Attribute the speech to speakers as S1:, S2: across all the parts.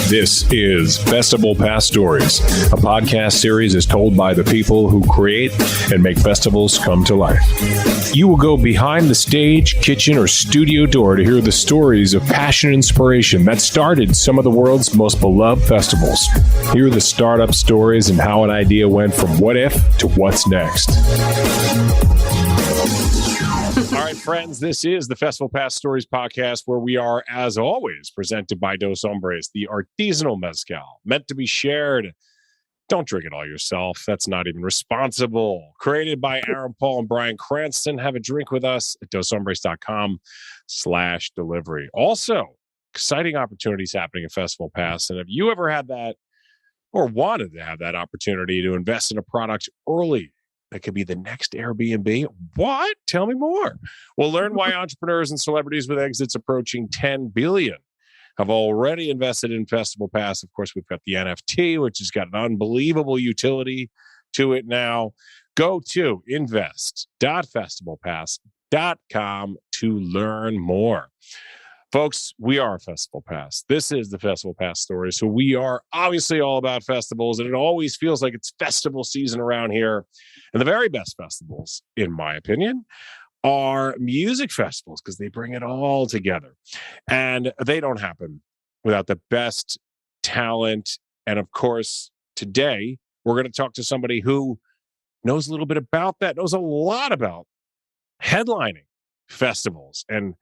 S1: This is FestivalPass Stories, a podcast series is told by the people who create and make festivals come to life. You will go behind the stage, kitchen, or studio door to hear the stories of passion and inspiration that started some of the world's most beloved festivals. Hear the startup stories and how an idea went from what if to what's next. All right, friends, this is the FestivalPass Stories podcast, where we are, as always, presented by Dos Hombres, the artisanal mezcal, meant to be shared. Don't drink it all yourself. That's not even responsible. Created by Aaron Paul and Brian Cranston. Have a drink with us at doshombres.com/delivery. Also, exciting opportunities happening at Festival Pass. And have you ever had that or wanted to have that opportunity to invest in a product early? That could be the next Airbnb. What? Tell me more. We'll learn why entrepreneurs and celebrities with exits approaching $10 billion have already invested in Festival Pass. Of course, we've got the NFT, which has got an unbelievable utility to it now. Go to invest.festivalpass.com to learn more. Folks, we are Festival Pass. This is the Festival Pass Story. So we are obviously all about festivals, and it always feels like it's festival season around here. And the very best festivals, in my opinion, are music festivals, because they bring it all together. And they don't happen without the best talent. And of course, today, we're going to talk to somebody who knows a little bit about that, knows a lot about headlining festivals. And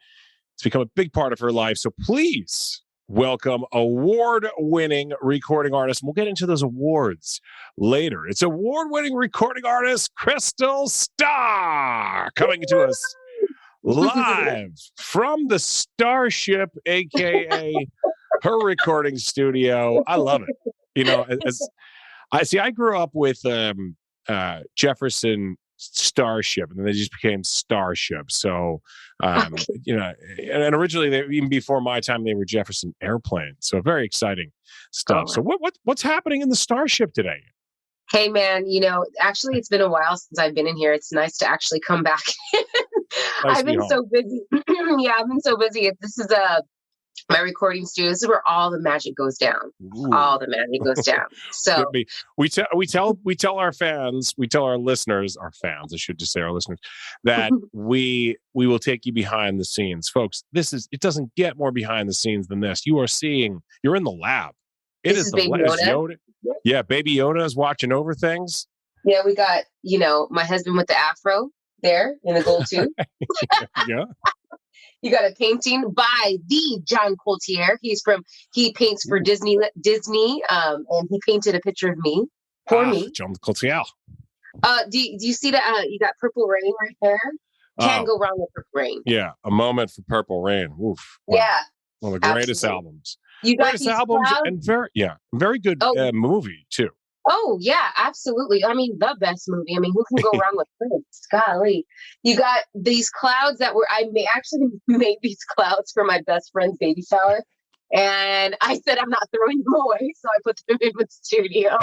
S1: it's become a big part of her life. So please welcome award-winning recording artist. We'll get into those awards later. It's award-winning recording artist, Crystal Starr, coming to us live from the Starrship, a.k.a. her recording studio. I love it. You know, I grew up with Jefferson Starrship, and then they just became Starrship. So, you know, and originally, even before my time, they were Jefferson Airplane. So very exciting stuff. So what's happening in the Starrship today?
S2: Hey, man, you know, actually, it's been a while since I've been in here. It's nice to actually come back. I've been so busy. Yeah, I've been so busy. This is my recording studio. This is where all the magic goes down. Ooh. All the magic goes down. So
S1: we tell our fans, we tell our listeners, our fans, I should just say our listeners, that we will take you behind the scenes, folks. It doesn't get more behind the scenes than this. You're in the lab. It is the Baby Yoda. Yeah, Baby Yoda is watching over things.
S2: Yeah, we got, you know, my husband with the afro there in the gold too.
S1: Yeah.
S2: You got a painting by the John Coltier. He paints for Disney, and he painted a picture of me for me.
S1: John Coltier.
S2: Do you see that? You got Purple Rain right there. Can't go wrong with Purple Rain.
S1: Yeah, a moment for Purple Rain. Oof. Wow.
S2: Yeah,
S1: one of the greatest albums.
S2: You got greatest albums clouds?
S1: And very good movie too.
S2: Oh, yeah, absolutely. I mean, the best movie. I mean, who can go wrong with Prince? Golly. You got these clouds I actually made these clouds for my best friend's baby shower. And I said, I'm not throwing them away. So I put them in the studio.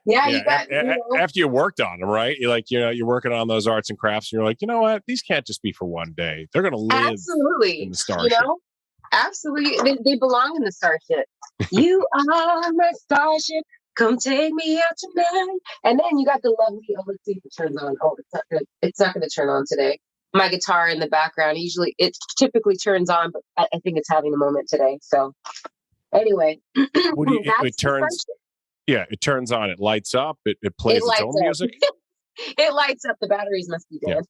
S2: You got,
S1: after you worked on them, right? You're working on those arts and crafts. And you're like, you know what? These can't just be for one day. They're going to live in the Starrship.
S2: You know? Absolutely. They belong in the Starrship. You are my Starrship. Come take me out tonight. And then you got the lovely, let's see if it turns on. Oh, it's not going to turn on today. My guitar in the background. Usually it typically turns on, but I think it's having a moment today. So anyway.
S1: It turns on. It lights up. It plays its own music.
S2: It lights up. The batteries must be dead.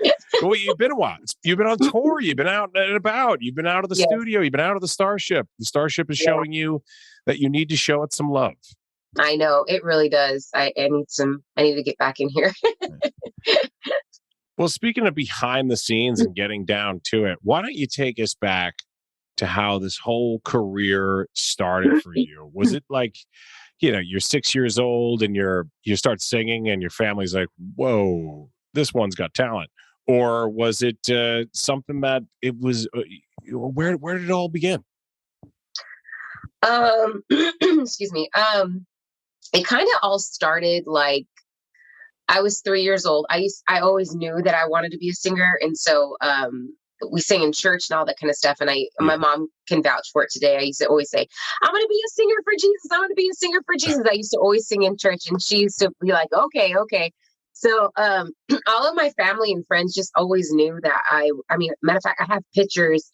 S1: Yeah. Well, you've been a while. You've been on tour. You've been out and about. You've been out of the studio. You've been out of the Starrship. The Starrship is showing you that you need to show it some love.
S2: I know. It really does. I need to get back in here.
S1: Well, speaking of behind the scenes and getting down to it, why don't you take us back to how this whole career started for you? Was it like, you know, you're 6 years old and you start singing and your family's like, whoa, this one's got talent? Or was it something that it was, where did it all begin?
S2: Excuse me. It kind of all started like, I was 3 years old. I always knew that I wanted to be a singer, and so we sang in church and all that kind of stuff. And my mom can vouch for it today. I used to always say, "I'm going to be a singer for Jesus. I'm going to be a singer for Jesus." I used to always sing in church, and she used to be like, "Okay, okay." So all of my family and friends just always knew that I mean, matter of fact, I have pictures,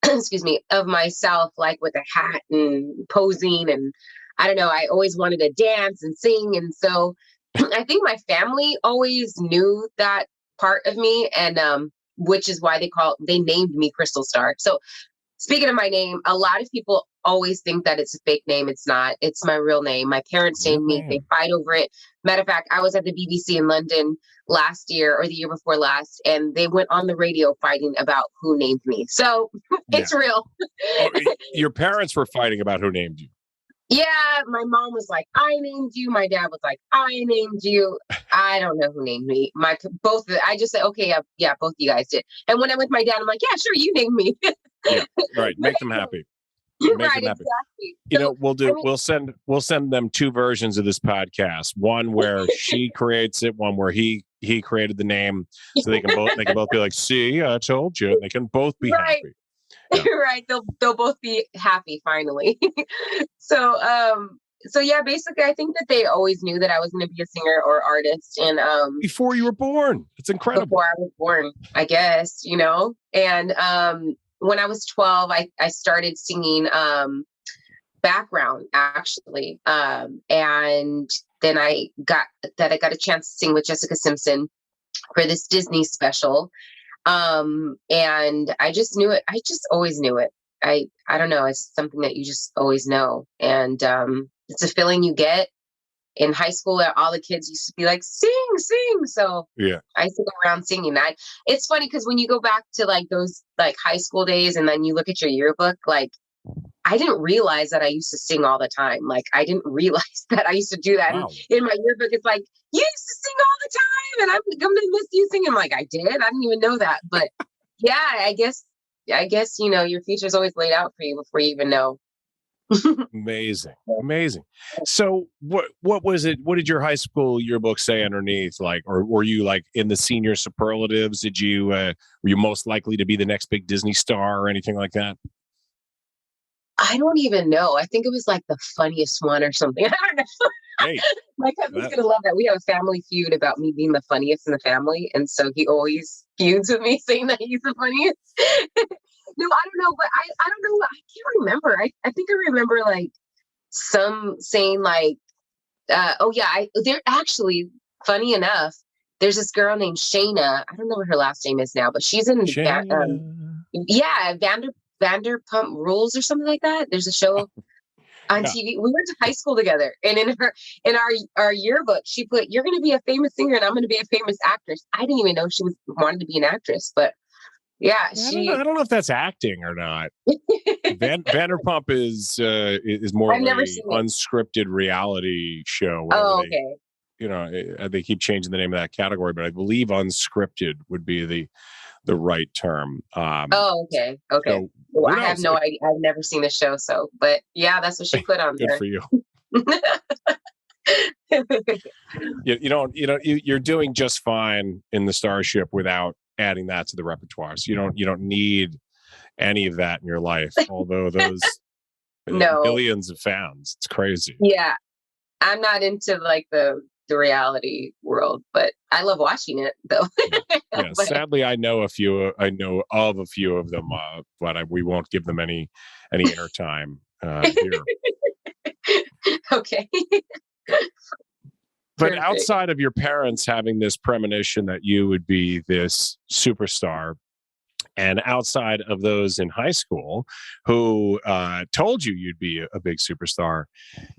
S2: excuse me, of myself like with a hat and posing, and I don't know. I always wanted to dance and sing, and so I think my family always knew that part of me, and which is why they named me Crystal Starr. So speaking of my name, a lot of people always think that it's a fake name. It's not. It's my real name. My parents named me. They fight over it. Matter of fact, I was at the BBC in London last year or the year before last, and they went on the radio fighting about who named me. So it's real.
S1: Oh, your parents were fighting about who named you.
S2: Yeah, my mom was like, "I named you." My dad was like, "I named you." I don't know who named me. I just said, "Okay, yeah, both you guys did." And when I'm with my dad, I'm like, "Yeah, sure, you named me."
S1: Yeah, right. Make them happy. Make
S2: Right,
S1: them happy.
S2: exactly.
S1: You
S2: So,
S1: know, we'll send them two versions of this podcast. One where she creates it, one where he created the name, so they can both be like, "See, I told you." They can both be
S2: right,
S1: happy. Yeah.
S2: right. They'll both be happy finally. So so yeah, basically I think that they always knew that I was going to be a singer or artist, and
S1: Before you were born, it's incredible.
S2: before I was born, I guess, you know. And when I was 12, I started singing background actually. And then I got a chance to sing with Jessica Simpson for this Disney special. And I just knew it. I just always knew it. I don't know. It's something that you just always know. And it's a feeling you get in high school. All the kids used to be like, "Sing, sing." So
S1: Yeah.
S2: I used to go around singing that. It's funny because when you go back to like those like high school days and then you look at your yearbook, like I didn't realize that I used to sing all the time. Like I didn't realize that I used to do that.
S1: Wow.
S2: And in my yearbook, it's like, "You used to sing all the time," and I'm gonna miss you singing. I'm like, I did. I didn't even know that. But yeah, I guess you know your future's always laid out for you before you even know.
S1: Amazing. Amazing. So what was it? What did your high school yearbook say underneath? Like, or were you like in the senior superlatives? Did you were you most likely to be the next big Disney star or anything like that?
S2: I don't even know. I think it was like the funniest one or something. I don't know.
S1: Hey,
S2: My cousin's gonna love that. We have a family feud about me being the funniest in the family, and so he always feuds with me, saying that he's the funniest. No, I don't know, but I don't know. I can't remember. I think I remember like some saying like, "Oh yeah, they're actually funny enough." There's this girl named Shayna. I don't know what her last name is now, but she's in
S1: Shayna.
S2: yeah, Vanderpump Rules or something like that. There's a show on
S1: Yeah.
S2: TV. We went to high school together, and in our yearbook, she put, "You're going to be a famous singer, and I'm going to be a famous actress." I didn't even know she wanted to be an actress, but yeah,
S1: I don't know if that's acting or not. Vanderpump is more
S2: I've
S1: of
S2: never
S1: a
S2: seen it.
S1: unscripted reality show. Where
S2: Oh,
S1: they,
S2: okay.
S1: you know, they keep changing the name of that category, but I believe unscripted would be the right term.
S2: Oh, okay. Okay.
S1: So
S2: Well,
S1: who
S2: I have
S1: knows?
S2: no idea. I've never seen the show, so but yeah, that's what she put on
S1: Good
S2: there.
S1: for you. You're doing just fine in the Starship without adding that to the repertoire. So you don't need any of that in your life. Although those
S2: No.
S1: millions of fans, it's crazy.
S2: Yeah, I'm not into like the reality world, but I love watching it though.
S1: Yeah,
S2: But-
S1: sadly, I know of a few of them, but we won't give them any airtime here.
S2: Okay.
S1: But
S2: Perfect.
S1: outside of your parents having this premonition that you would be this superstar, and outside of those in high school who told you you'd be a big superstar,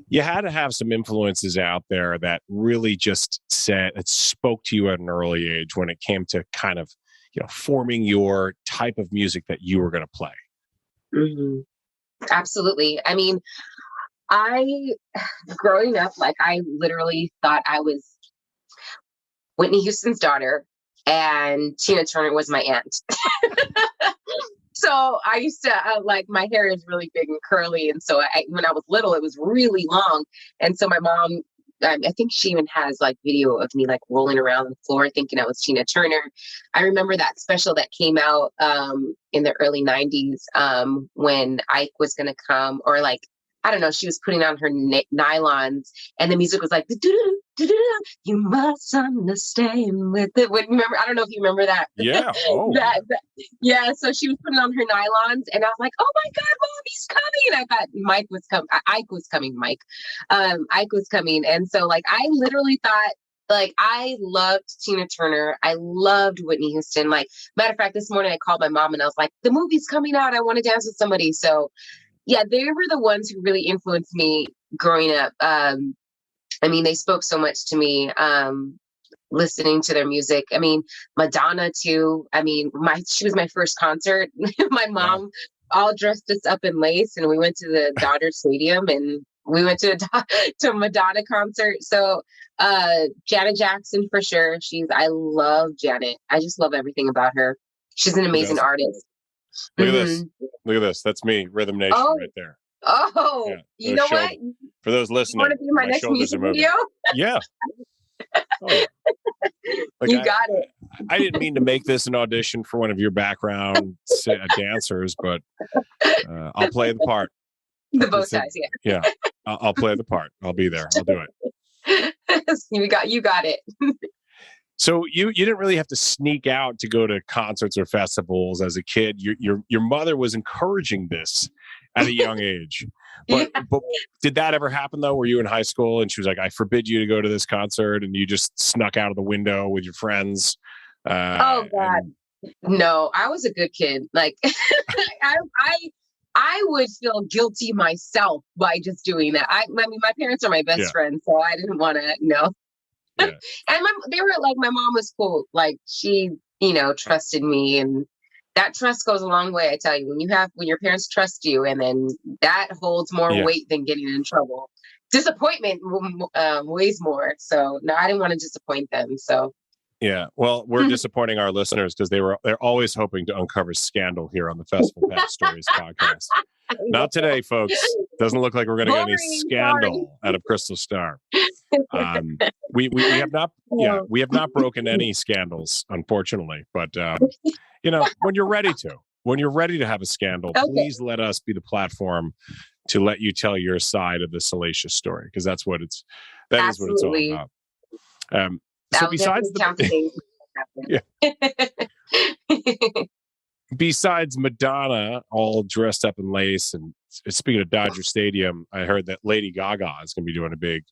S1: you had to have some influences out there that really just spoke to you at an early age when it came to kind of, forming your type of music that you were going to play.
S2: Mhm. Absolutely. I mean, growing up, like I literally thought I was Whitney Houston's daughter and Tina Turner was my aunt. So I used to like my hair is really big and curly, and so when I was little, it was really long, and so my mom I think she even has like video of me like rolling around the floor thinking I was Tina Turner. I remember that special that came out in the early 90s when Ike was going to come, or like, I don't know, she was putting on her nylons and the music was like, "Do-do-do, do-do-do, you must understand with it." Remember, I don't know if you remember that.
S1: Yeah. Oh.
S2: Yeah. So she was putting on her nylons and I was like, "Oh my God, Mom, he's coming." I thought Mike was coming. Ike was coming, Mike. Ike was coming. And so like, I literally thought, like, I loved Tina Turner. I loved Whitney Houston. Like, matter of fact, this morning I called my mom and I was like, "The movie's coming out. I want to dance with somebody." So yeah, they were the ones who really influenced me growing up. I mean, they spoke so much to me, listening to their music. I mean, Madonna too. I mean, she was my first concert. My mom all dressed us up in lace, and we went to the Dodger Stadium, and we went to a Madonna concert. So Janet Jackson for sure. I love Janet. I just love everything about her. She's an amazing artist.
S1: Look at this. Look at this. That's me, Rhythm Nation, right there.
S2: Oh, yeah, you know what?
S1: For those listening,
S2: want to be my next music video?
S1: Yeah. Oh, yeah. Like
S2: you got it.
S1: I didn't mean to make this an audition for one of your background dancers, but I'll play the part.
S2: The bow ties, yeah.
S1: Yeah, I'll play the part. I'll be there. I'll do it.
S2: You got it.
S1: So you didn't really have to sneak out to go to concerts or festivals as a kid. Your mother was encouraging this at a young age. But did that ever happen though? Were you in high school and she was like, "I forbid you to go to this concert," and you just snuck out of the window with your friends?
S2: Oh God, no! I was a good kid. Like I would feel guilty myself by just doing that. I mean, my parents are my best friends, so I didn't want to. No. Yeah. And they were like, my mom was cool. Like she, trusted me, and that trust goes a long way. I tell you, when your parents trust you, and then that holds more weight than getting in trouble. Disappointment weighs more. So no, I didn't want to disappoint them. So
S1: yeah, well, we're disappointing our listeners because they're always hoping to uncover scandal here on the FestivalPass Stories podcast. Not today, folks. Doesn't look like we're going to get any scandal out of Crystal Starr. We have not, we have not broken any scandals, unfortunately. But when you're ready to have a scandal, please let us be the platform to let you tell your side of the salacious story, because that is what it's all about. So besides besides Madonna all dressed up in lace, and speaking of Dodger Stadium, I heard that Lady Gaga is going to be doing a big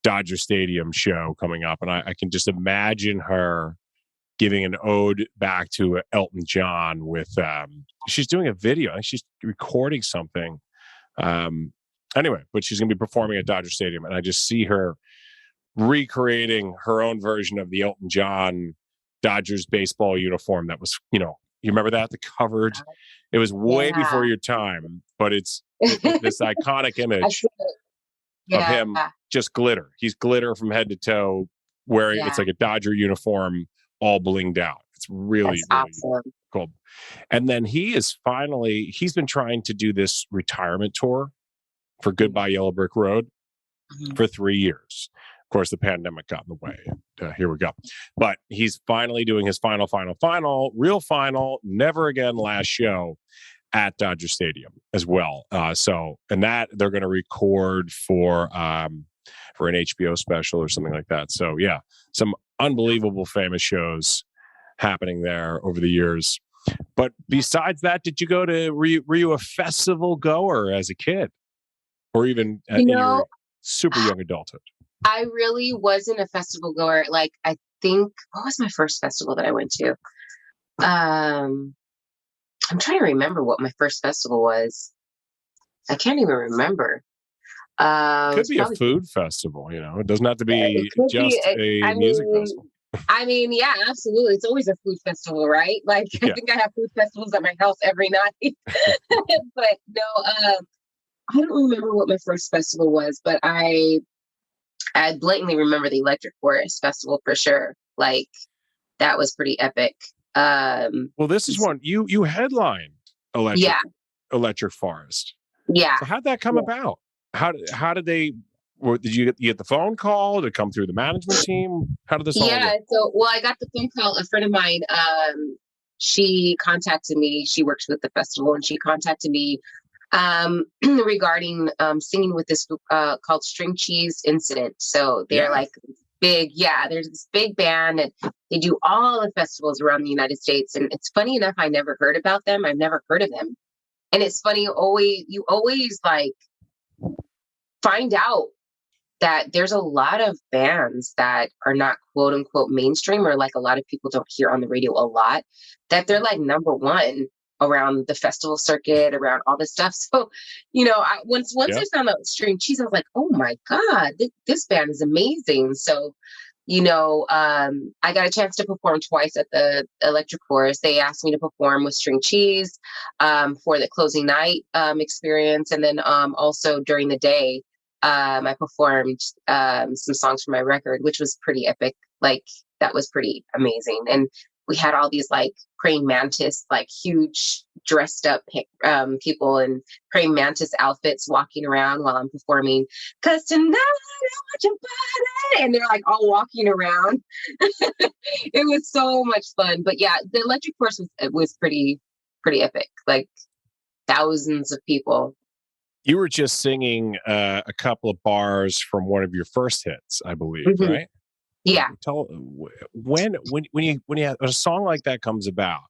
S1: Dodger Stadium show coming up, and I can just imagine her giving an ode back to Elton John with she's doing a video. I think she's recording something. Anyway, but she's going to be performing at Dodger Stadium, and I just see her recreating her own version of the Elton John Dodgers baseball uniform that was, you remember that? The covered, it was way before your time, but it's this iconic image of him, just glitter. He's glitter from head to toe, wearing it's like a Dodger uniform, all blinged out. It's really awesome. Cool. And then he's been trying to do this retirement tour for Goodbye Yellow Brick Road for 3 years. Of course, the pandemic got in the way. Here we go. But he's finally doing his final, never again last show at Dodger Stadium as well. And that they're going to record for an HBO special or something like that. So yeah, some unbelievable famous shows happening there over the years. But besides that, did you go to, were you a festival goer as a kid, or even in your super young adulthood?
S2: I really wasn't a festival goer. Like, I think, what was my first festival that I went to? I'm trying to remember what my first festival was. I can't even remember.
S1: It could be a food festival, It doesn't have to be just a music festival.
S2: I mean, yeah, absolutely. It's always a food festival, right? Like, I think I have food festivals at my house every night. But no, I don't remember what my first festival was, but I blatantly remember the Electric Forest Festival for sure. Like, that was pretty epic.
S1: Well, this is one you headlined Electric Forest.
S2: Yeah.
S1: So how'd that come about? How did they Did you get the phone call? Did it come through the management team? How did this all
S2: Yeah.
S1: work?
S2: So, well, I got the phone call. A friend of mine, she contacted me. She works with the festival, and she contacted me regarding singing with this group called String Cheese Incident. So they're
S1: Yeah.
S2: like big, yeah. There's this big band, and they do all the festivals around the United States. And it's funny enough, I never heard about them. I've never heard of them. And it's funny, you always like find out that there's a lot of bands that are not quote unquote mainstream, or like a lot of people don't hear on the radio a lot, that they're like number one around the festival circuit, around all this stuff. So, once
S1: Yeah.
S2: I found out String Cheese, I was like, oh my God, this band is amazing. So, I got a chance to perform twice at the Electric Forest. They asked me to perform with String Cheese for the closing night experience. And then also during the day, I performed some songs for my record, which was pretty epic. Like, that was pretty amazing. And we had all these like praying mantis, like huge dressed up people in praying mantis outfits walking around while I'm performing. Cause tonight I want your body, and they're like all walking around. It was so much fun. But yeah, the Electric Force was pretty epic. Like thousands of people.
S1: You were just singing a couple of bars from one of your first hits, I believe,
S2: Mhm.
S1: right?
S2: Yeah.
S1: Tell when you have a song like that comes about,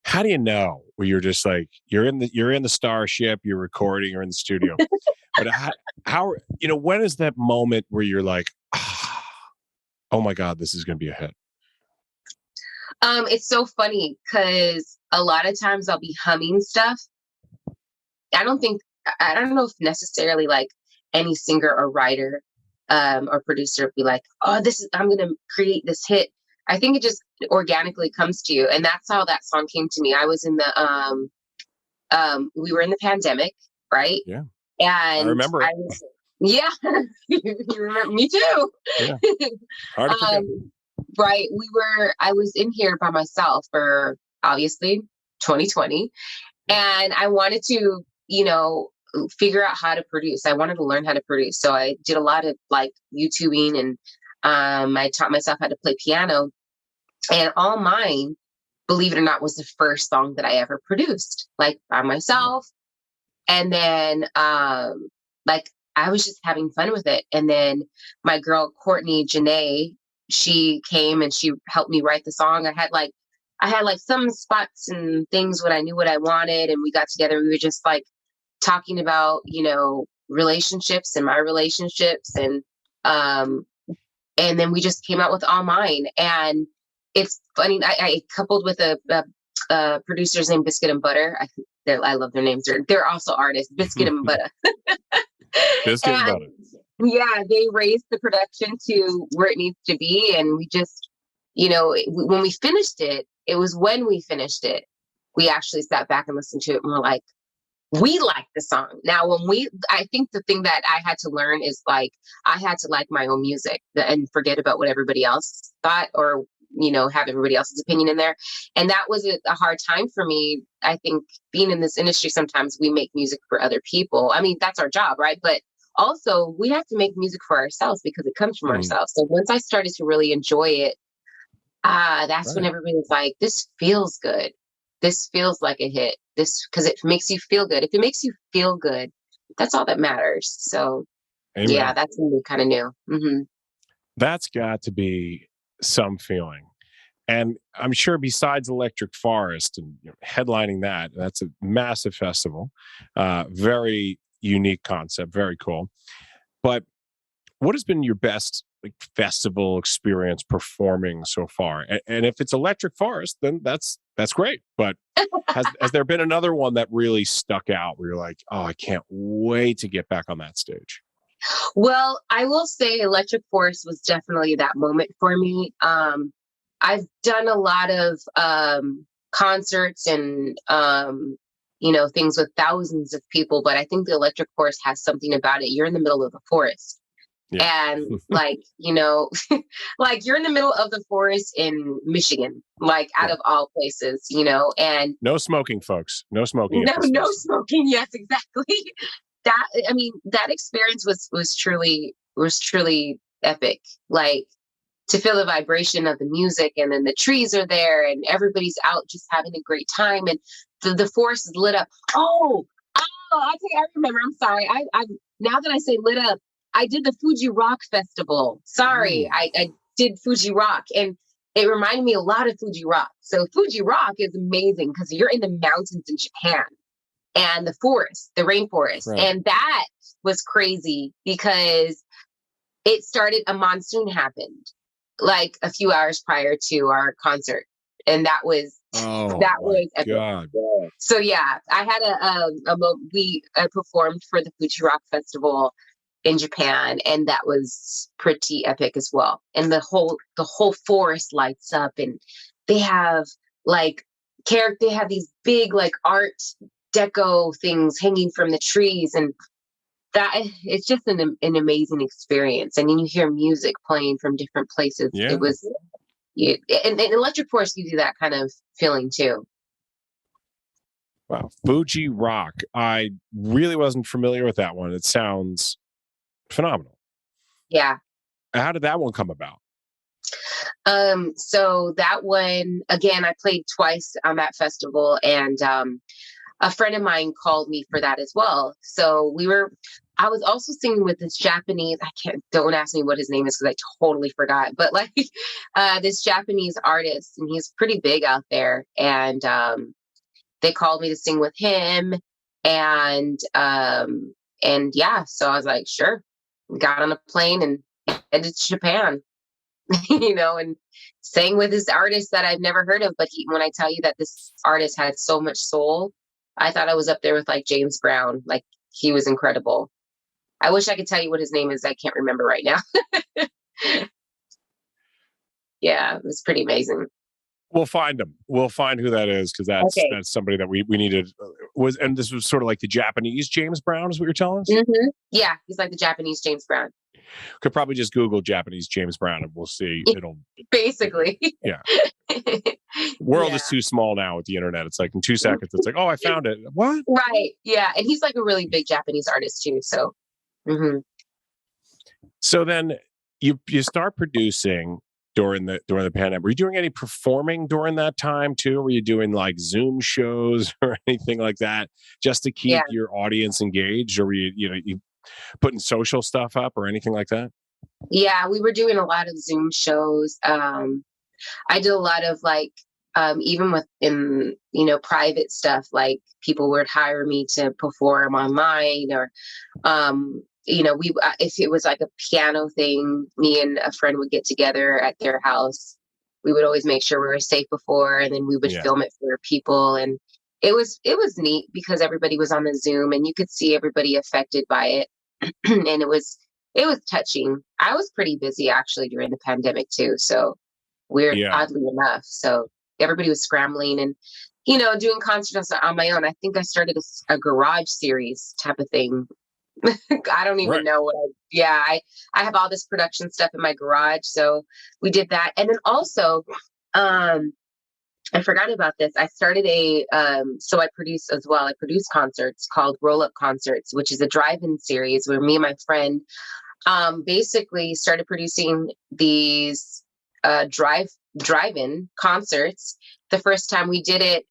S1: how do you know where you're just like you're in the Starrship, you're recording, you're in the studio, but how when is that moment where you're like, oh my God, this is going to be a hit?
S2: It's so funny because a lot of times I'll be humming stuff. I don't think I don't know if necessarily like any singer or writer or producer would be like, oh, I'm gonna create this hit. I think it just organically comes to you. And that's how that song came to me. I was in the we were in the pandemic, right?
S1: Yeah, I
S2: And
S1: remember
S2: I
S1: it.
S2: was yeah, you remember me too.
S1: Yeah, hard to forget.
S2: Right. I was in here by myself for obviously 2020. And I wanted to, figure out how to produce. I wanted to learn how to produce. So I did a lot of like YouTubing, and I taught myself how to play piano. And All Mine, believe it or not, was the first song that I ever produced, like by myself. And then like I was just having fun with it. And then my girl Courtney Janae, she came and she helped me write the song. I had like some spots and things when I knew what I wanted, and we got together. We were just like talking about, relationships and my relationships, and then we just came out with All Mine. And it's funny, I coupled with a producer's named Biscuit and Butter. I love their names. They're also artists, Biscuit and Butter.
S1: Biscuit and
S2: And
S1: butter.
S2: yeah, they raised the production to where it needs to be. And we just, when we finished it, it was when we finished it, we actually sat back and listened to it, and we're like, we like the song. Now, I think the thing that I had to learn is like, I had to like my own music and forget about what everybody else thought, or, have everybody else's opinion in there. And that was a hard time for me. I think being in this industry, sometimes we make music for other people. I mean, that's our job, right? But also we have to make music for ourselves because it comes from
S1: Mhm.
S2: ourselves. So once I started to really enjoy it, that's when
S1: Right.
S2: everybody was like, this feels good. This feels like a hit. Because it makes you feel good. If it makes you feel good, that's all that matters. So yeah,
S1: Amen.
S2: that's when we kind of knew.
S1: That's got to be some feeling. And I'm sure besides Electric Forest and headlining that, that's a massive festival. Very unique concept, very cool. But what has been your best like festival experience performing so far? And if it's Electric Forest, then that's great. But has there been another one that really stuck out where you're like, oh, I can't wait to get back on that stage?
S2: Well, I will say Electric Force was definitely that moment for me. I've done a lot of concerts and things with thousands of people, but I think the Electric Force has something about it. You're in the middle of the forest.
S1: Yeah.
S2: And like, like you're in the middle of the forest in Michigan, like out
S1: Yeah.
S2: of all places, and
S1: No smoking, folks. No smoking at
S2: no,
S1: this
S2: no
S1: festival.
S2: smoking. Yes, exactly. that experience was truly epic. Like, to feel the vibration of the music, and then the trees are there and everybody's out just having a great time, and the forest is lit up. I think I remember. I'm sorry. I now that I say lit up, I did the Fuji Rock Festival. Sorry, I did Fuji Rock, and it reminded me a lot of Fuji Rock. So Fuji Rock is amazing because you're in the mountains in Japan and the forest, the rainforest,
S1: Right.
S2: and that was crazy because a monsoon happened like a few hours prior to our concert, and that was epic.
S1: God.
S2: So yeah, I had I performed for the Fuji Rock Festival in Japan, and that was pretty epic as well. And the whole forest lights up, and they have they have these big like art deco things hanging from the trees, and that it's just an amazing experience. And then you hear music playing from different places.
S1: Yeah.
S2: It was, and Electric Forest gives you that kind of feeling too.
S1: Wow. Fuji Rock. I really wasn't familiar with that one. It sounds phenomenal.
S2: Yeah.
S1: How did that one come about?
S2: So that one, again, I played twice on that festival, and a friend of mine called me for that as well. So I was also singing with this Japanese, don't ask me what his name is because I totally forgot, but like this Japanese artist, and he's pretty big out there. And they called me to sing with him. And yeah, so I was like, sure. Got on a plane and headed to Japan, and sang with this artist that I've never heard of. But when I tell you that this artist had so much soul, I thought I was up there with like James Brown. Like, he was incredible. I wish I could tell you what his name is. I can't remember right now. Yeah, it was pretty amazing.
S1: We'll find him. We'll find who that is, because that's somebody that we needed. And this was sort of like the Japanese James Brown, is what you're telling us?
S2: Mm-hmm. Yeah, he's like the Japanese James Brown.
S1: Could probably just Google Japanese James Brown and we'll see. It'll
S2: basically.
S1: Yeah. World is too small now with the internet. It's like in 2 seconds, it's like, oh, I found it. What?
S2: Right. Yeah. And he's like a really big Japanese artist too. So. Mm-hmm.
S1: So then you start producing during the pandemic. Were you doing any performing during that time too? Were you doing like Zoom shows or anything like that just to keep your audience engaged? Or were you putting social stuff up or anything like that?
S2: Yeah, we were doing a lot of Zoom shows. I did a lot of like, even within, private stuff, like people would hire me to perform online, or, if it was like a piano thing, me and a friend would get together at their house. We would always make sure we were safe before, and then we would film it for people. And it was neat because everybody was on the Zoom and you could see everybody affected by it. And it was touching. I was pretty busy actually during the pandemic too. So oddly enough. So everybody was scrambling and, doing concerts on my own. I think I started a garage series type of thing. I don't even know what I have all this production stuff in my garage. So we did that. And then also, I forgot about this. I started so I produce as well. I produce concerts called Roll Up Concerts, which is a drive-in series where me and my friend basically started producing these drive-in concerts. The first time we did it,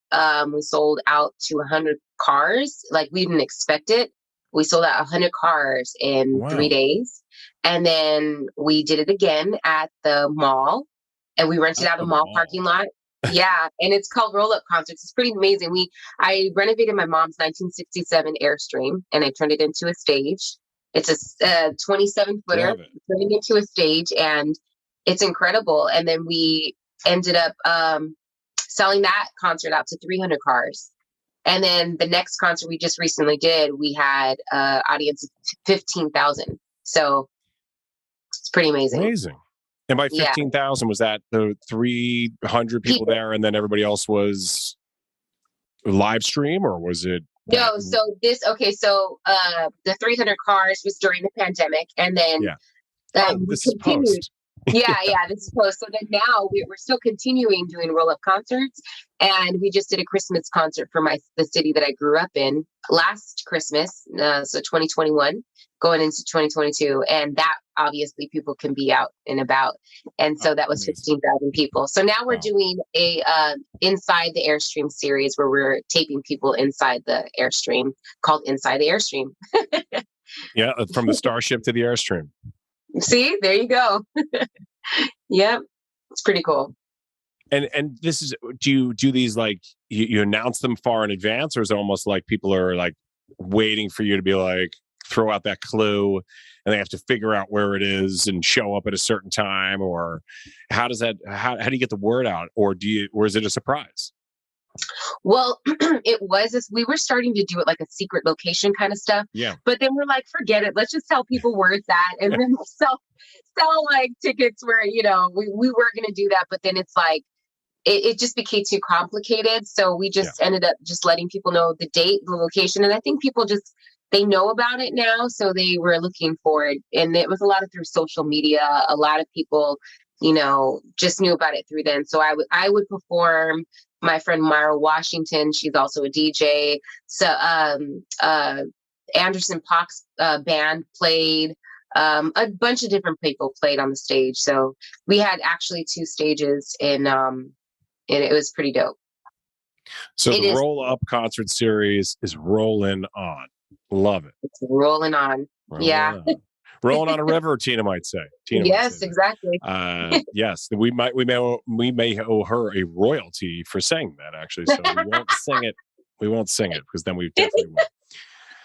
S2: we sold out to 100 cars. Like, we didn't expect it. We sold out 100 cars in 3 days. And then we did it again at the mall, and we rented out a mall parking lot. Yeah, and it's called Roll Up Concerts. It's pretty amazing. I renovated my mom's 1967 Airstream, and I turned it into a stage. It's a 27-footer, turning into a stage, and it's incredible. And then we ended up selling that concert out to 300 cars. And then the next concert we just recently did, we had an audience of 15,000. So it's pretty amazing.
S1: Amazing. And by 15,000, was that the 300 people there, and then everybody else was live stream, or was it?
S2: No, so the 300 cars was during the pandemic, and then
S1: this is post.
S2: Yeah, this is close. So then now we're still continuing doing roll-up concerts, and we just did a Christmas concert for the city that I grew up in last Christmas, so 2021, going into 2022, and that obviously people can be out and about, and so
S1: Oh,
S2: that was
S1: amazing.
S2: 15,000 people. So now we're
S1: Wow.
S2: doing a inside the Airstream series where we're taping people inside the Airstream, called Inside the Airstream.
S1: Yeah, from the Starship to the Airstream.
S2: See, there you go. Yep, it's pretty cool.
S1: And this is, do you do these like you announce them far in advance, or is it almost like people are like waiting for you to be like throw out that clue and they have to figure out where it is and show up at a certain time, or how does that how do you get the word out, or is it a surprise?
S2: Well, it was as we were starting to do it like a secret location kind of stuff,
S1: Yeah.
S2: but then we're like, forget it. Let's just tell people where it's at, and then we'll sell like tickets where we were going to do that, but then it's like it just became too complicated. So we
S1: Yeah.
S2: just ended up just letting people know the date, the location, and I think people just they know about it now, so they were looking for it, and it was a lot of through social media. A lot of people, just knew about it through then. So I would perform. My friend Myra Washington, she's also a DJ. So Anderson Pock's band played. A bunch of different people played on the stage. So we had actually two stages, and it was pretty dope.
S1: So
S2: It
S1: the
S2: is.
S1: roll up concert series is rolling on. Love it.
S2: It's rolling on.
S1: Rolling
S2: Yeah.
S1: on. Rolling on a river, Tina might say.
S2: Yes, exactly.
S1: Yes, we may owe her a royalty for saying that, actually. So we won't sing it. We won't sing it because then we definitely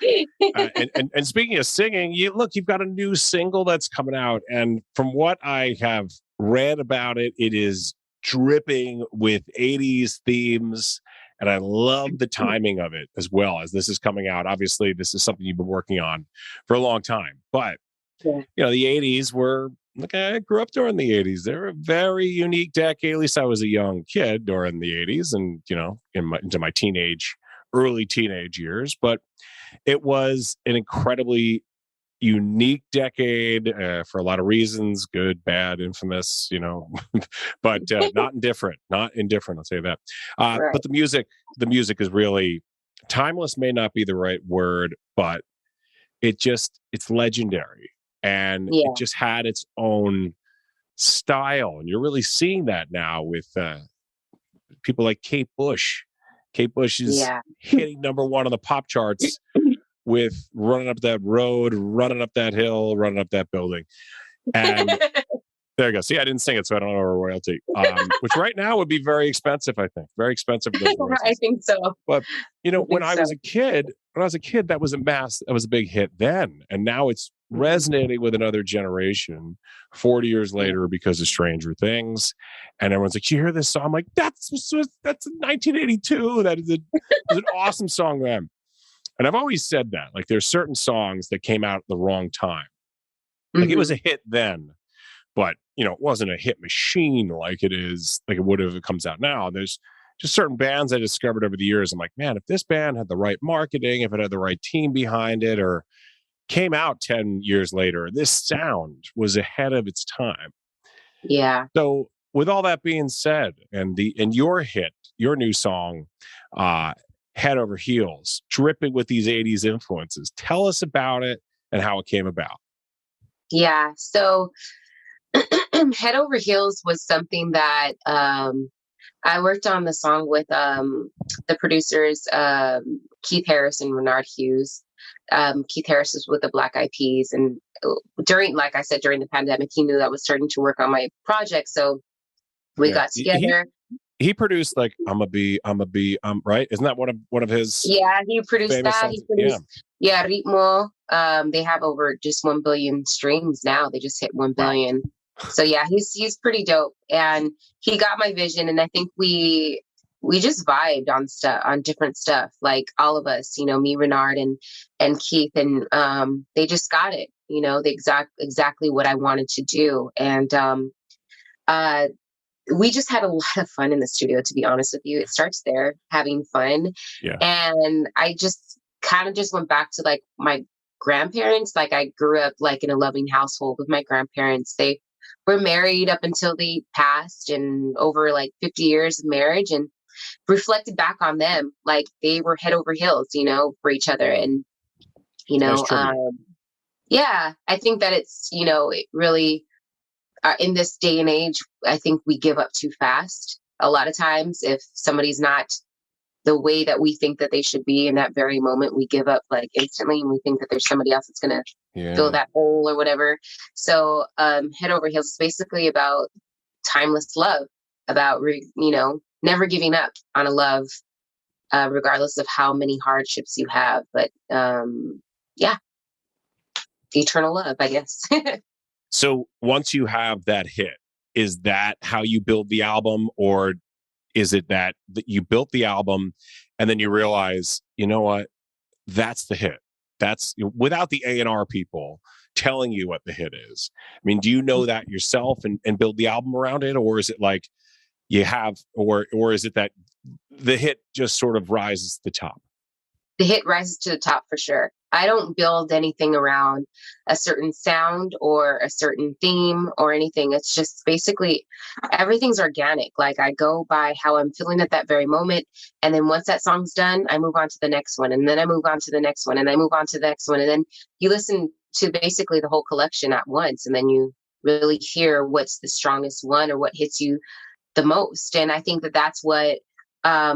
S1: will. And speaking of singing, you've got a new single that's coming out, and from what I have read about it, it is dripping with 80s themes, and I love the timing of it as well. As this is coming out, obviously this is something you've been working on for a long time, but
S2: Yeah.
S1: the 80s were, like, I grew up during the 80s. They're a very unique decade. At least I was a young kid during the 80s, and into my early teenage years, but it was an incredibly unique decade, for a lot of reasons, good, bad, infamous, but not indifferent, I'll say that.
S2: Right.
S1: But the music is really timeless, may not be the right word, but it's legendary, and
S2: Yeah.
S1: it just had its own style, and you're really seeing that now with people like Kate Bush. Kate Bush is
S2: Yeah.
S1: hitting number one on the pop charts with Running Up That Road, Running Up That Hill, Running Up That Building. And there you go. See, I didn't sing it, so I don't know a royalty, which right now would be very expensive, I think. Very expensive for those royalties.
S2: I think so.
S1: But, when I
S2: so.
S1: was a kid, that was a big hit then. And now it's resonating with another generation 40 years later because of Stranger Things. And everyone's like, you hear this song? I'm like, that's 1982. That is was an awesome song then. And I've always said that, like, there's certain songs that came out at the wrong time. Like, it was a hit then, but it wasn't a hit machine like it would have if it comes out now. There's just certain bands I discovered over the years. I'm like, man, if this band had the right marketing, if it had the right team behind it, or came out 10 years later, this sound was ahead of its time.
S2: Yeah.
S1: So with all that being said, and your new song, Head Over Heels, dripping with these 80s influences, tell us about it and how it came about.
S2: Yeah. So Head Over Heels was something that I worked on the song with the producers, Keith Harris and Renard Hughes. Keith Harris is with the Black Eyed Peas, and like I said, during the pandemic, he knew I was starting to work on my project, so we got together.
S1: He produced, like, I'm a bee, right? Isn't that one of his?
S2: Yeah, he produced that.
S1: songs?
S2: He produced, Ritmo. They have over just 1 billion streams now. They just hit 1 billion. Wow. So yeah, he's pretty dope, and he got my vision, and I think we just vibed on different stuff, like all of us, me, Renard, and Keith, and they just got it, exactly what I wanted to do, and we just had a lot of fun in the studio, to be honest with you. It starts there, having fun.
S1: Yeah.
S2: And I just kind of just went back to like my grandparents. Like, I grew up like in a loving household with my grandparents. They were married up until they passed, and over like 50 years of marriage, and reflected back on them like they were head over heels, for each other. And, you
S1: Nice
S2: know,
S1: tribute.
S2: yeah, I think that it's, it really, in this day and age, I think we give up too fast. A lot of times, if somebody's not the way that we think that they should be in that very moment, we give up like instantly, and we think that there's somebody else that's going to fill
S1: Yeah.
S2: that hole or whatever. So, Head Over Heels is basically about timeless love, about, never giving up on a love, regardless of how many hardships you have. But, yeah, eternal love, I guess.
S1: So once you have that hit, is that how you build the album, or is it that you built the album and then you realize, you know what, that's the hit? That's without the A&R people telling you what the hit is. I mean, do you know that yourself and build the album around it, or is it like you have, or is it that the hit just sort of rises to the top?
S2: The hit rises to the top for sure. I don't build anything around a certain sound or a certain theme or anything. It's just basically everything's organic. Like, I go by how I'm feeling at that very moment. And then once that song's done, I move on to the next one. And then I move on to the next one. And I move on to the next one. And then you listen to basically the whole collection at once. And then you really hear what's the strongest one or what hits you the most. And I think that that's what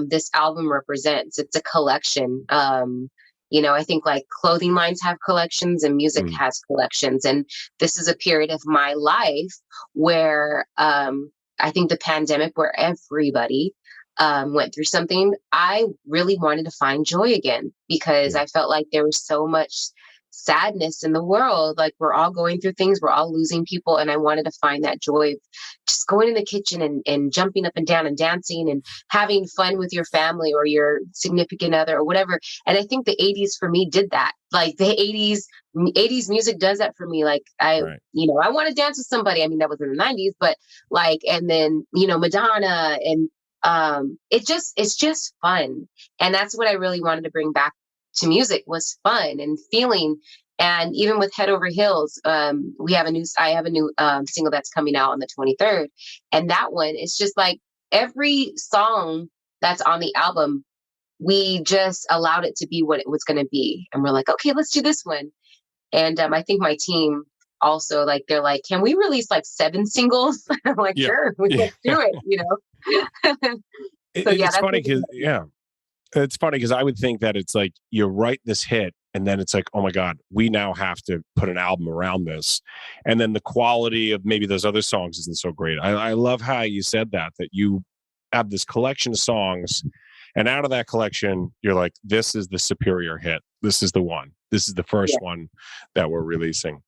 S2: this album represents. It's a collection. I think like clothing lines have collections and music has collections. And this is a period of my life where I think the pandemic, where everybody went through something, I really wanted to find joy again, because I felt like there was so much sadness in the world. Like, we're all going through things, we're all losing people. And I wanted to find that joy of just going in the kitchen and jumping up and down and dancing and having fun with your family or your significant other or whatever. And I think the 80s for me did that. Like, the 80s music does that for me. Like, I want to dance with somebody. I mean, that was in the 90s, but like, and then, Madonna, and it's just fun. And that's what I really wanted to bring back to music, was fun and feeling. And even with Head Over Heels, I have a new single that's coming out on the 23rd. And that one is just like every song that's on the album, we just allowed it to be what it was going to be. And we're like, okay, let's do this one. And I think my team also, like, they're like, can we release like 7 singles? I'm like, sure, let's do it, So
S1: It's funny because, it's funny because I would think that it's like you write this hit and then it's like, oh my God, we now have to put an album around this. And then the quality of maybe those other songs isn't so great. I love how you said that you have this collection of songs, and out of that collection, you're like, this is the superior hit. This is the one. This is the first one that we're releasing.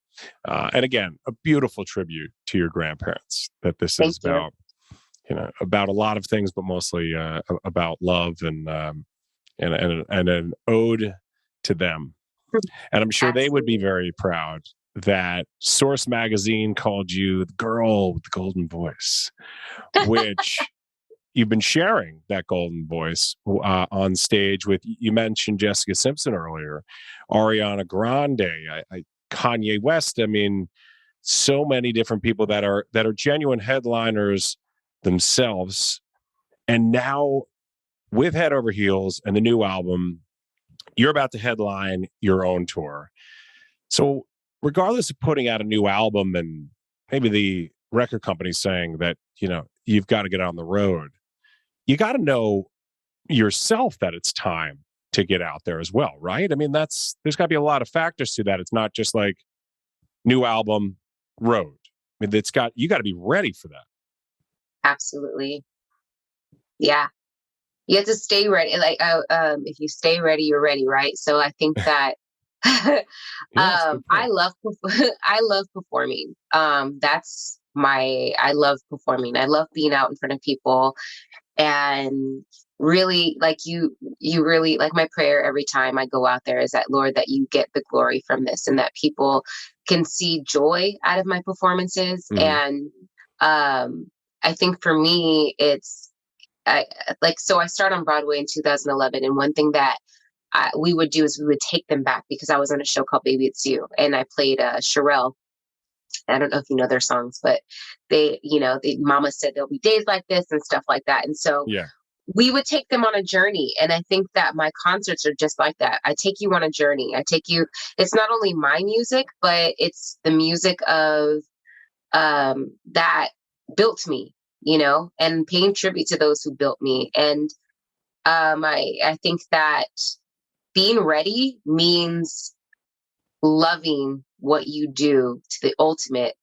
S1: And again, a beautiful tribute to your grandparents, that this is about, about a lot of things, but mostly about love and an ode to them. And I'm sure they would be very proud that Source Magazine called you the girl with the golden voice, which you've been sharing that golden voice on stage with. You mentioned Jessica Simpson earlier, Ariana Grande, Kanye West. I mean, so many different people that are genuine headliners themselves. And now, with Head Over Heels and the new album, you're about to headline your own tour. So regardless of putting out a new album and maybe the record company saying that, you've got to get on the road, you got to know yourself that it's time to get out there as well, right? I mean, there's got to be a lot of factors to that. It's not just like new album, road. I mean, you got to be ready for that.
S2: Absolutely. Yeah. You have to stay ready. Like, if you stay ready, you're ready, right? So I think that I love performing. I love performing. I love being out in front of people, and really, like, you really, like, my prayer every time I go out there is that, Lord, that you get the glory from this, and that people can see joy out of my performances. And I think for me, I started on Broadway in 2011, and one thing that we would do is we would take them back, because I was on a show called Baby It's You, and I played Sherelle, I don't know if you know their songs, but Mama Said There'll Be Days Like This and stuff like that. And so
S1: Yeah.
S2: we would take them on a journey. And I think that my concerts are just like that. I take you on a journey. It's not only my music, but it's the music of that built me, and paying tribute to those who built me. And I think that being ready means loving what you do to the ultimate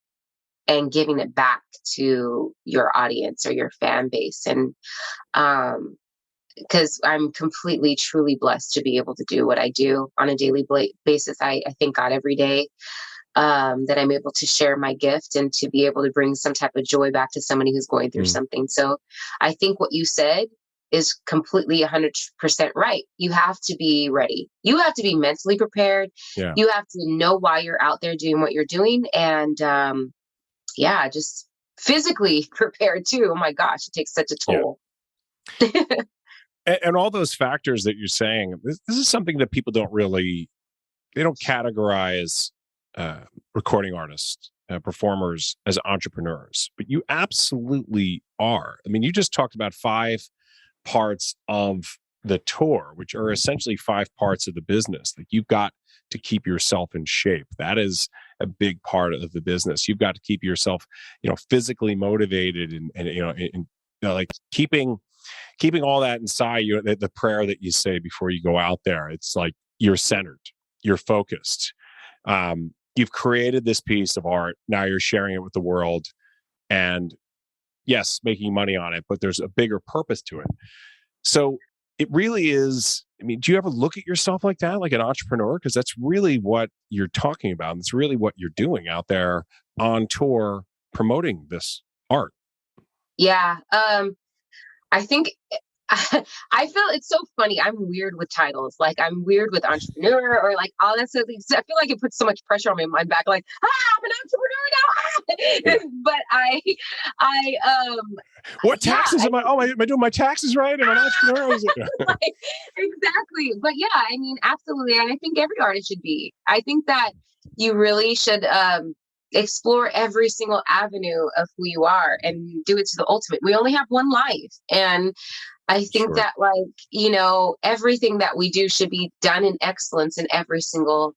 S2: and giving it back to your audience or your fan base. And because I'm completely, truly blessed to be able to do what I do on a daily basis. I thank God every day that I'm able to share my gift and to be able to bring some type of joy back to somebody who's going through something. So I think what you said is completely 100% right. You have to be ready. You have to be mentally prepared.
S1: Yeah.
S2: You have to know why you're out there doing what you're doing. And just physically prepared too. Oh my gosh, it takes such a toll.
S1: Yeah. And all those factors that you're saying, this is something that people don't categorize recording artists, performers as entrepreneurs, but you absolutely are. I mean, you just talked about 5 parts of the tour, which are essentially 5 parts of the business. Like, you've got to keep yourself in shape. That is a big part of the business. You've got to keep yourself, physically motivated and like keeping all that inside you. The prayer that you say before you go out there, it's like you're centered, you're focused. You've created this piece of art. Now you're sharing it with the world, and yes, making money on it, but there's a bigger purpose to it. So it really is. I mean, do you ever look at yourself like that, like an entrepreneur? Because that's really what you're talking about. And it's really what you're doing out there on tour, promoting this art.
S2: Yeah. I think I feel it's so funny. I'm weird with titles. Like, I'm weird with entrepreneur or like all that stuff. I feel like it puts so much pressure on my back. Like, I'm an entrepreneur now. But
S1: what taxes am I? Oh, am I doing my taxes right? Am I an entrepreneur?
S2: Like, exactly. But yeah, I mean, absolutely. And I think every artist should be. I think that you really should explore every single avenue of who you are and do it to the ultimate. We only have one life. And I think that, everything that we do should be done in excellence in every single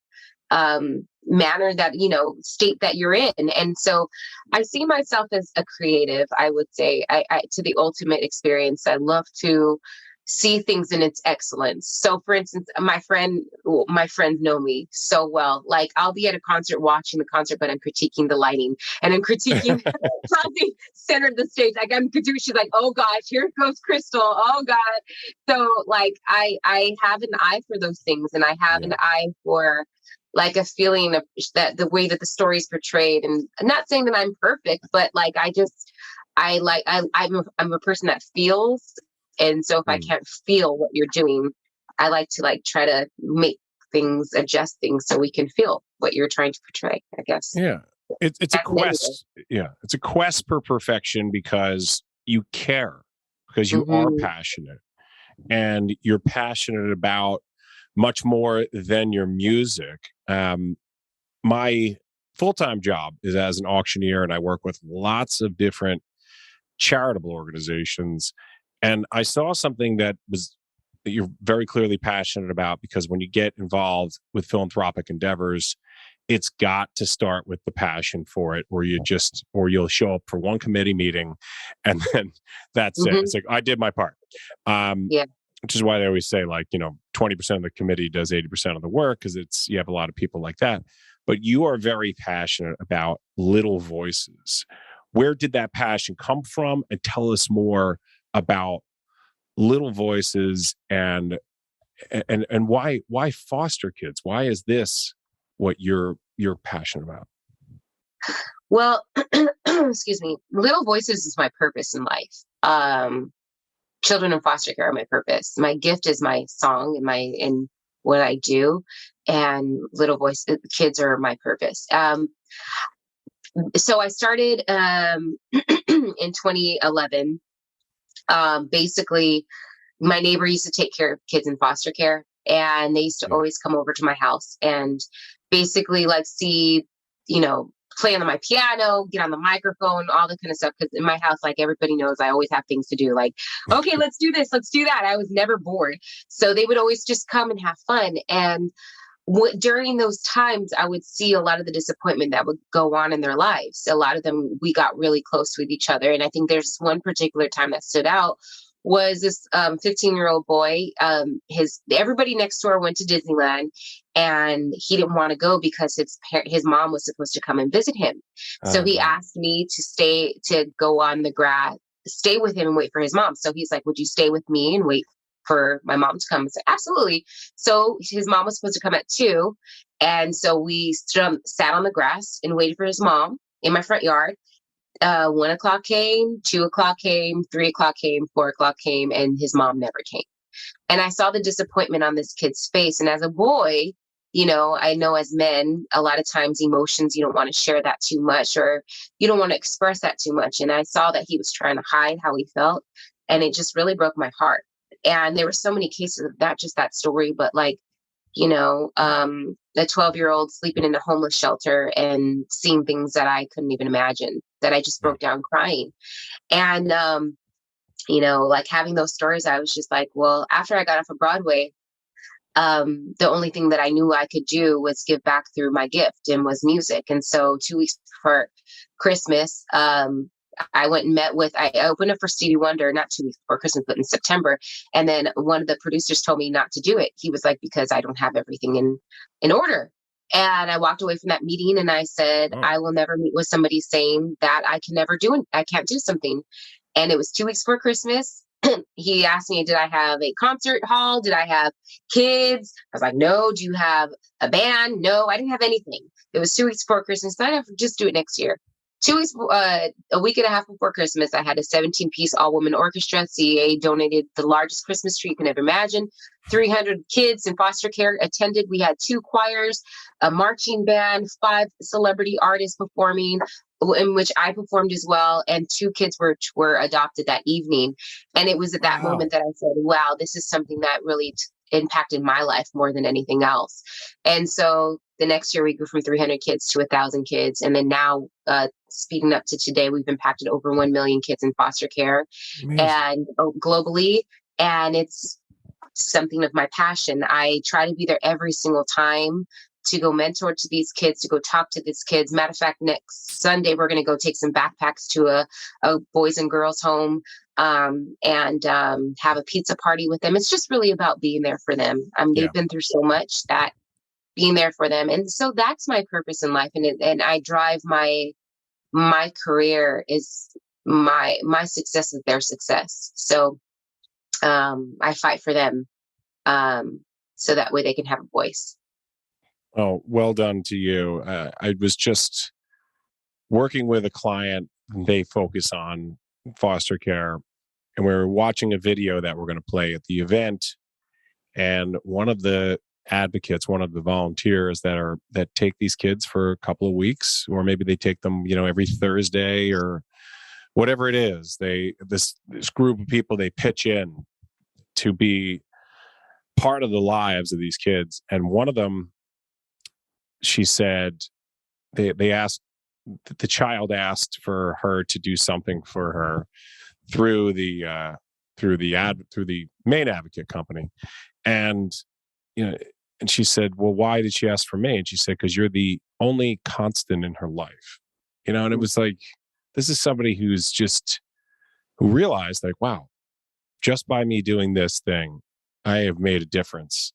S2: manner that, state that you're in. And so I see myself as a creative. I would say I to the ultimate experience. I love to see things in its excellence. So for instance, my friends know me so well. Like, I'll be at a concert watching the concert, but I'm critiquing the lighting and I'm critiquing how they centered the stage. Like, she's like, oh gosh, here goes Crystal. Oh God. So like, I have an eye for those things, and I have an eye for like a feeling of that the way that the story is portrayed. And I'm not saying that I'm perfect, but like, I'm a person that feels. And so if I can't feel what you're doing, I like to try to adjust things so we can feel what you're trying to portray, I guess.
S1: Yeah. It's a quest. Yeah. It's a quest for perfection because you care, because you are passionate, and you're passionate about much more than your music. My full-time job is as an auctioneer, and I work with lots of different charitable organizations. And I saw something that you're very clearly passionate about, because when you get involved with philanthropic endeavors, it's got to start with the passion for it, or you'll show up for one committee meeting and then that's it. It's like, I did my part. Which is why they always say 20% of the committee does 80% of the work, because you have a lot of people like that. But you are very passionate about Little Voices. Where did that passion come from? And tell us more about Little Voices and why foster kids? Why is this what you're passionate about?
S2: Well, excuse me. Little Voices is my purpose in life. Children in foster care are my purpose. My gift is my song and what I do, and Little Voice kids are my purpose. So I started in 2011. Basically, my neighbor used to take care of kids in foster care, and they used to always come over to my house and basically see, play on my piano, get on the microphone, all that kind of stuff. Because in my house, like everybody knows, I always have things to do. Like, okay, let's do this, let's do that. I was never bored. So they would always just come and have fun. And during those times, I would see a lot of the disappointment that would go on in their lives. A lot of them, we got really close with each other. And I think there's one particular time that stood out was this 15-year-old boy. Everybody next door went to Disneyland, and he didn't want to go because his mom was supposed to come and visit him. So he asked me to go on the grass, stay with him and wait for his mom. So he's like, would you stay with me and wait for my mom to come? I said, absolutely. So his mom was supposed to come at 2. And so we sat on the grass and waited for his mom in my front yard. 1 o'clock came, 2 o'clock came, 3 o'clock came, 4 o'clock came, and his mom never came. And I saw the disappointment on this kid's face. And as a boy, I know as men, a lot of times emotions, you don't want to share that too much, or you don't want to express that too much. And I saw that he was trying to hide how he felt. And it just really broke my heart. And there were so many cases of not just that story, but like, a 12-year-old sleeping in a homeless shelter and seeing things that I couldn't even imagine, that I just broke down crying. And, like having those stories, I was just like, well, after I got off of Broadway, the only thing that I knew I could do was give back through my gift, and was music. And so 2 weeks before Christmas, I went and I opened up for Stevie Wonder, not 2 weeks before Christmas, but in September. And then one of the producers told me not to do it. He was like, because I don't have everything in order. And I walked away from that meeting and I said, I will never meet with somebody saying that I can't do something. And it was 2 weeks before Christmas. He asked me, did I have a concert hall? Did I have kids? I was like, no. Do you have a band? No, I didn't have anything. It was 2 weeks before Christmas. So I have to just do it next year. 2 weeks, a week and a half before Christmas, I had a 17-piece all-woman orchestra. CA donated the largest Christmas tree you can ever imagine. 300 kids in foster care attended. We had 2 choirs, a marching band, 5 celebrity artists performing, in which I performed as well, and 2 kids were adopted that evening. And it was at that moment that I said, wow, this is something that really impacted my life more than anything else. And so the next year we grew from 300 kids to 1,000 kids. And then now, speeding up to today, we've impacted over 1 million kids in foster care. Amazing. And globally. And it's something of my passion. I try to be there every single time to go mentor to these kids, to go talk to these kids. Matter of fact, next Sunday, we're going to go take some backpacks to a boys and girls home, and have a pizza party with them. It's just really about being there for them. They've been through so much, that being there for them. And so that's my purpose in life. And I drive my career is my success is their success. So I fight for them, so that way they can have a voice.
S1: Oh, well done to you. I was just working with a client. They focus on foster care, and we were watching a video that we're going to play at the event. And one of the advocates, one of the volunteers that take these kids for a couple of weeks, or maybe they take them, every Thursday or whatever it is. This group of people, they pitch in to be part of the lives of these kids. And one of them, she said, they asked, the child asked for her to do something for her through the main advocate company. And and she said, well, why did she ask for me? And she said, because you're the only constant in her life. And it was like, this is somebody who realized, like, wow, just by me doing this thing, I have made a difference.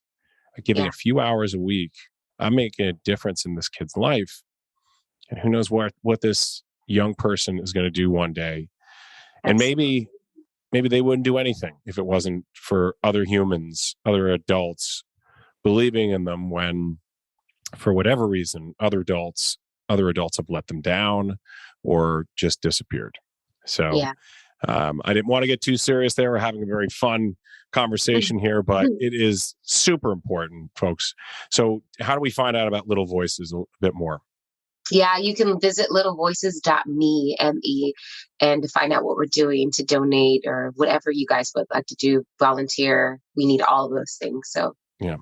S1: Giving a few hours a week, I'm making a difference in this kid's life. And who knows what this young person is going to do one day. And maybe they wouldn't do anything if it wasn't for other humans, other adults believing in them, when for whatever reason, other adults have let them down or just disappeared. So I didn't want to get too serious there. We're having a very fun conversation here, but it is super important, folks. So how do we find out about Little Voices a bit more?
S2: Yeah, you can visit littlevoices.me, M-E, and to find out what we're doing, to donate or whatever you guys would like to do, volunteer. We need all of those things. So
S1: yeah.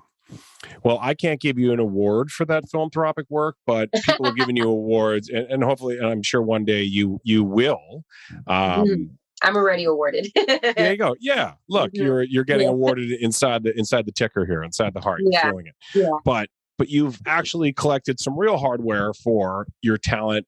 S1: Well, I can't give you an award for that philanthropic work, but people have given you awards, and hopefully, and I'm sure one day you will.
S2: Mhm. I'm already awarded.
S1: There you go. Yeah, look,
S2: Mhm.
S1: you're getting
S2: Yeah.
S1: awarded inside the ticker here, inside the heart. You're
S2: Yeah.
S1: feeling it,
S2: Yeah.
S1: but you've actually collected some real hardware for your talent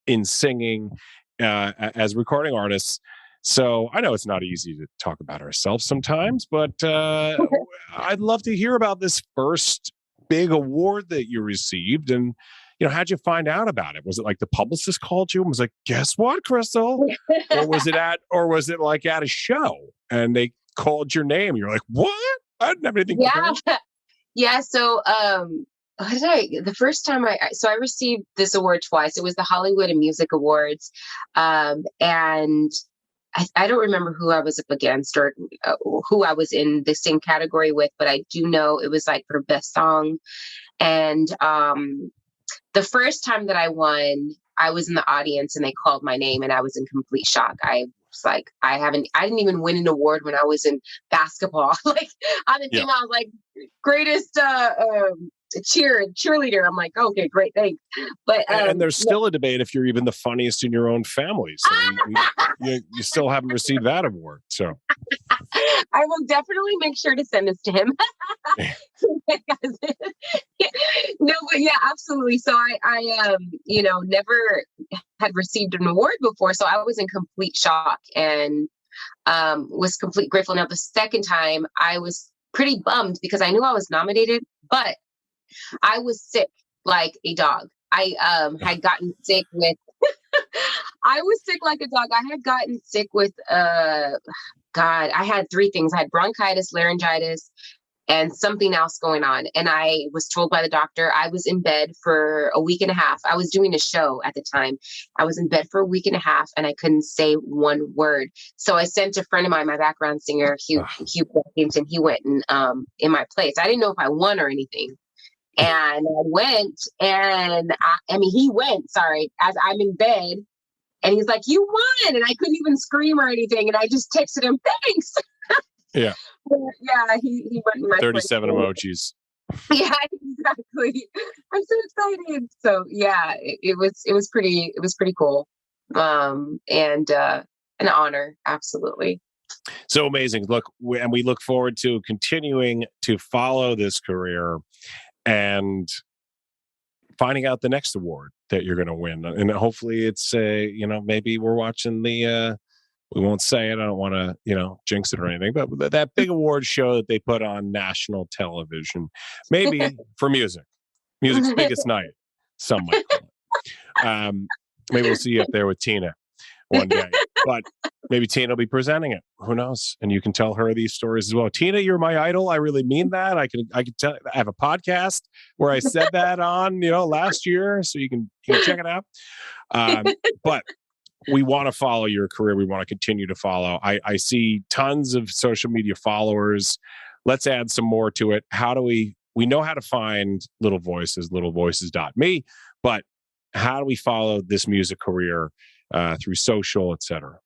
S1: in singing as recording artists. So I know it's not easy to talk about ourselves sometimes, but I'd love to hear about this first big award that you received. And, how'd you find out about it? Was it like the publicist called you and was like, guess what, Crystal? Or was it like at a show and they called your name? You're like, what? I didn't have anything
S2: Yeah.
S1: prepared.
S2: Yeah. So, the first time I received this award twice. It was the Hollywood and Music Awards. And I don't remember who I was up against or who I was in the same category with, but I do know it was like for best song. And the first time that I won, I was in the audience and they called my name and I was in complete shock. I was like, I didn't even win an award when I was in basketball. Like on the
S1: Yeah.
S2: team, I was like greatest cheerleader. I'm like, okay, great, thanks. But
S1: And there's still a debate if you're even the funniest in your own family. So you still haven't received that award. So
S2: I will definitely make sure to send this to him. No, but yeah, absolutely. So I never had received an award before, so I was in complete shock and was complete grateful. Now the second time, I was pretty bummed because I knew I was nominated, but I was sick like a dog. I had gotten sick with. I was sick like a dog. I had gotten sick with God. I had three things. I had bronchitis, laryngitis, and something else going on. And I was told by the doctor I was in bed for a week and a half. I was doing a show at the time. I was in bed for a week and a half, and I couldn't say one word. So I sent a friend of mine, my background singer, Hugh Wilkinson. He went in my place. I didn't know if I won or anything. And I went, and he went, sorry, as I'm in bed, and he's like, you won. And I couldn't even scream or anything. And I just texted him, thanks.
S1: yeah,
S2: Yeah, he went in my
S1: 37
S2: place.
S1: emojis.
S2: Yeah, exactly. I'm so excited. So yeah, it was pretty cool. And an honor, absolutely.
S1: So amazing. Look, we look forward to continuing to follow this career and finding out the next award that you're going to win. And hopefully it's, maybe we're watching we won't say it. I don't want to, jinx it or anything, but that big award show that they put on national television, maybe for music's biggest night, some might call it. Maybe we'll see you up there with Tina one day, but maybe Tina will be presenting it. Who knows? And you can tell her these stories as well. Tina, you're my idol. I really mean that. I can tell. I have a podcast where I said that on, last year, so you can check it out. But we want to follow your career. We want to continue to follow. I see tons of social media followers. Let's add some more to it. How do we know how to find Little Voices, littlevoices.me, but how do we follow this music career through social, etc.?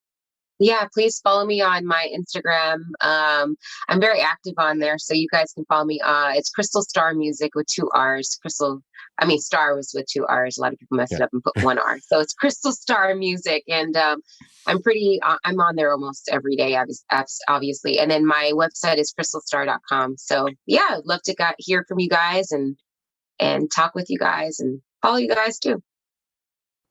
S2: Yeah, please follow me on my Instagram. I'm very active on there, so you guys can follow me. It's Crystal Starr Music with 2 R's. Star was with 2 R's. A lot of people messed it up and put 1 R. So it's Crystal Starr Music, and I'm on there almost every day, obviously. And then my website is crystalstar.com. So yeah, I'd love to hear from you guys and talk with you guys and follow you guys too.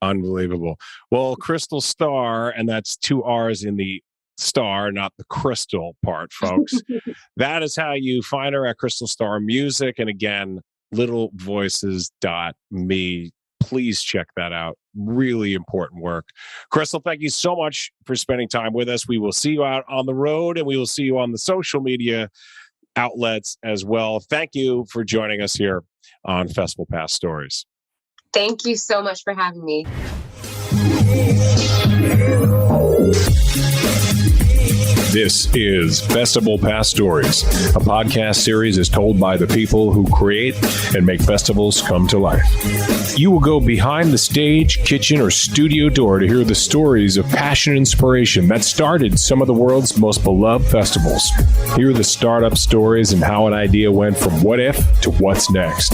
S1: Unbelievable. Well, Crystal Starr, and that's 2 R's in the star, not the crystal part, folks. That is how you find her, at Crystal Starr Music. And again, littlevoices.me. Please check that out. Really important work. Crystal, thank you so much for spending time with us. We will see you out on the road, and we will see you on the social media outlets as well. Thank you for joining us here on FestivalPass Stories.
S2: Thank you so much for having me.
S1: This is FestivalPass Stories, a podcast series is told by the people who create and make festivals come to life. You will go behind the stage, kitchen, or studio door to hear the stories of passion and inspiration that started some of the world's most beloved festivals. Hear the startup stories and how an idea went from what if to what's next.